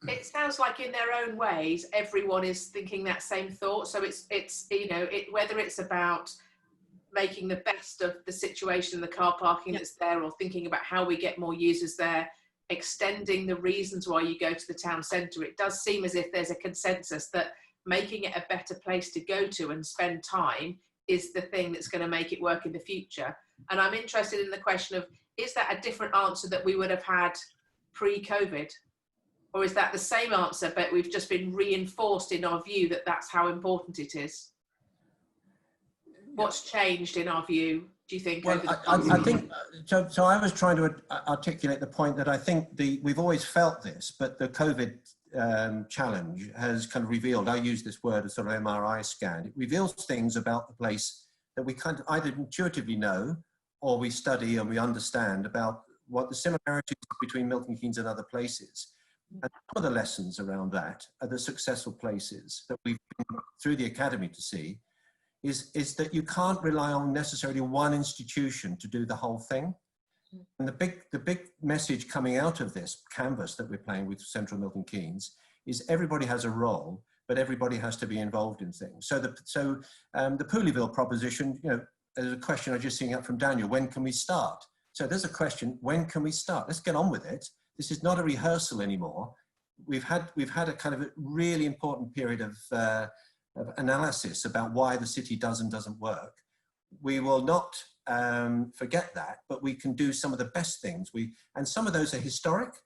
It sounds like in their own ways, everyone is thinking that same thought. So it's whether it's about making the best of the situation, the car parking that's there, or thinking about how we get more users there, extending the reasons why you go to the town centre. It does seem as if there's a consensus that making it a better place to go to and spend time is the thing that's going to make it work in the future. And I'm interested in the question of, is that a different answer that we would have had pre-COVID? Or is that the same answer, but we've just been reinforced in our view that that's how important it is? What's changed in our view, do you think? Well, I think, so I was trying to articulate the point that I think we've always felt this, but the COVID challenge has kind of revealed, I use this word as sort of MRI scan, it reveals things about the place that we kind of either intuitively know or we study and we understand about what the similarities between Milton Keynes and other places. And some of the lessons around that are the successful places that we've been through the academy to see is that you can't rely on necessarily one institution to do the whole thing. And the big message coming out of this canvas that we're playing with Central Milton Keynes is everybody has a role, but everybody has to be involved in things. So the Pooleyville proposition, you know, there's a question I just seeing up from Daniel, when can we start? So there's a question, when can we start? Let's get on with it. This is not a rehearsal anymore. We've had a kind of a really important period of analysis about why the city does and doesn't work. We will not forget that, but we can do some of the best things. And some of those are historic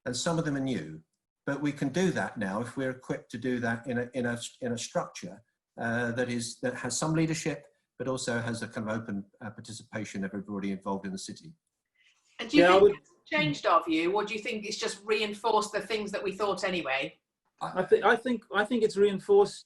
and some of them are new, but we can do that now if we're equipped to do that in a structure that has some leadership, but also has a kind of open participation of everybody involved in the city. And do you think it's changed our view, or do you think it's just reinforced the things that we thought anyway? I think it's reinforced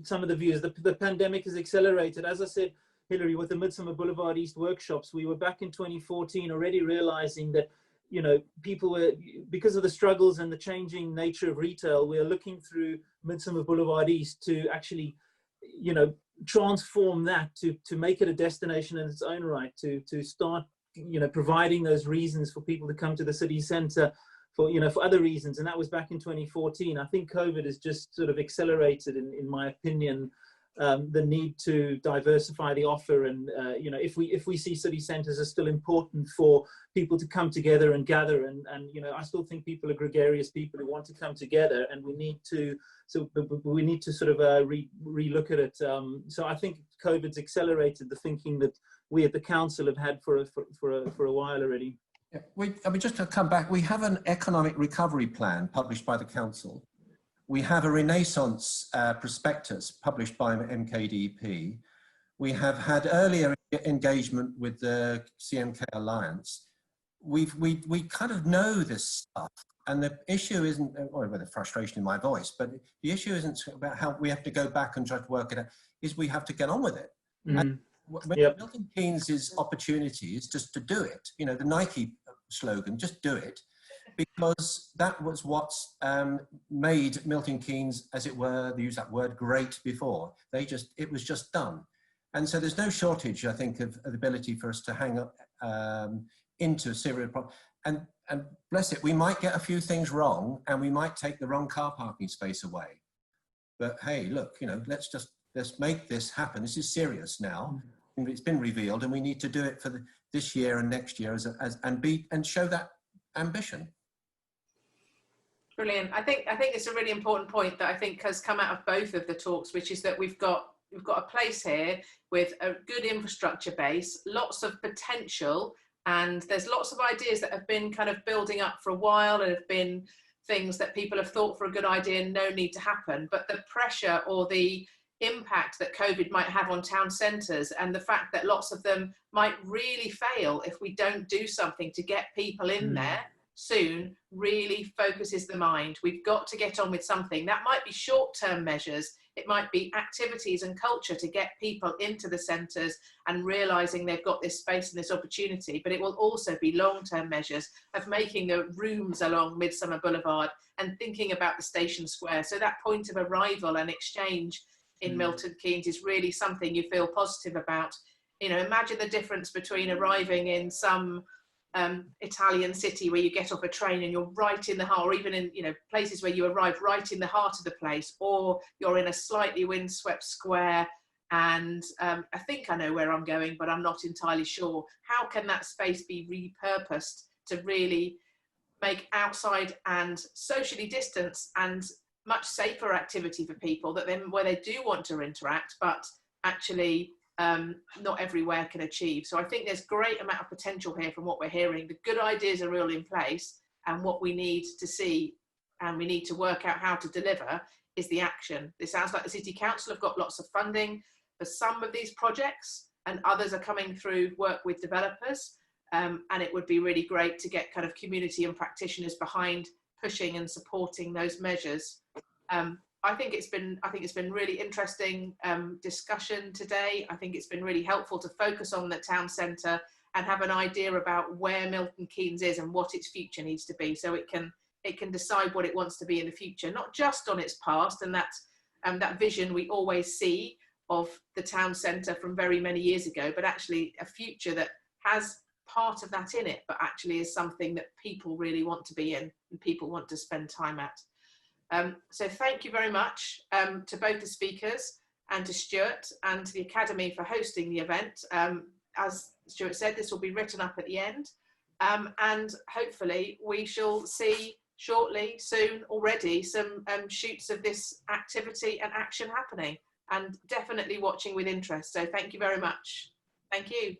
some of the views. The pandemic has accelerated. As I said, Hilary, with the Midsummer Boulevard East workshops, we were back in 2014 already realizing that, you know, people were, because of the struggles and the changing nature of retail, we are looking through Midsummer Boulevard East to actually, you know, transform that to make it a destination in its own right, to start, you know, providing those reasons for people to come to the city centre for, you know, for other reasons. And that was back in 2014. I think COVID has just sort of accelerated, in my opinion, the need to diversify the offer. And you know, if we see city centres are still important for people to come together and gather, and you know, I still think people are gregarious people who want to come together, and we need to sort of relook at it. So I think COVID's accelerated the thinking that we at the council have had for a while already. Yeah, I mean, just to come back, we have an economic recovery plan published by the council. We have a Renaissance prospectus published by MKDP. We have had earlier engagement with the CMK Alliance. We kind of know this stuff, and the issue isn't, or with the frustration in my voice, but the issue isn't about how we have to go back and try to work it out, is we have to get on with it. And Milton Keynes' opportunity is just to do it. You know, the Nike slogan, just do it, because that was what's made Milton Keynes, as it were, they use that word, great before. It was just done. And so there's no shortage, I think, of the ability for us to hang up into a serious problem. And bless it, we might get a few things wrong, and we might take the wrong car parking space away. But hey, look, you know, let's make this happen. This is serious now. It's been revealed, and we need to do it for this year and next year and show that ambition. Brilliant. I think it's a really important point that I think has come out of both of the talks, which is that we've got a place here with a good infrastructure base, lots of potential, and there's lots of ideas that have been kind of building up for a while and have been things that people have thought for a good idea and no need to happen. But the pressure or the impact that COVID might have on town centres, and the fact that lots of them might really fail if we don't do something to get people in there soon, really focuses the mind. We've got to get on with something. That might be short-term measures. It might be activities and culture to get people into the centres and realising they've got this space and this opportunity, but it will also be long-term measures of making the rooms along Midsummer Boulevard and thinking about the Station Square. So that point of arrival and exchange in Milton Keynes is really something you feel positive about. You know, imagine the difference between arriving in some Italian city where you get off a train and you're right in the heart, or even in, you know, places where you arrive right in the heart of the place, or you're in a slightly windswept square and I think I know where I'm going, but I'm not entirely sure. How can that space be repurposed to really make outside and socially distanced and much safer activity for people, that then where they do want to interact, but actually not everywhere can achieve. So I think there's great amount of potential here from what we're hearing. The good ideas are really in place, and what we need to see and we need to work out how to deliver is the action. It sounds like the City Council have got lots of funding for some of these projects, and others are coming through work with developers, and it would be really great to get kind of community and practitioners behind pushing and supporting those measures. I think it's been really interesting discussion today. I think it's been really helpful to focus on the town centre and have an idea about where Milton Keynes is and what its future needs to be, so it can decide what it wants to be in the future, not just on its past and that vision we always see of the town centre from very many years ago, but actually a future that has part of that in it, but actually is something that people really want to be in and people want to spend time at. So thank you very much to both the speakers and to Stuart and to the Academy for hosting the event. As Stuart said, this will be written up at the end, and hopefully we shall see shortly, soon already, some shoots of this activity and action happening, and definitely watching with interest. So thank you very much. Thank you.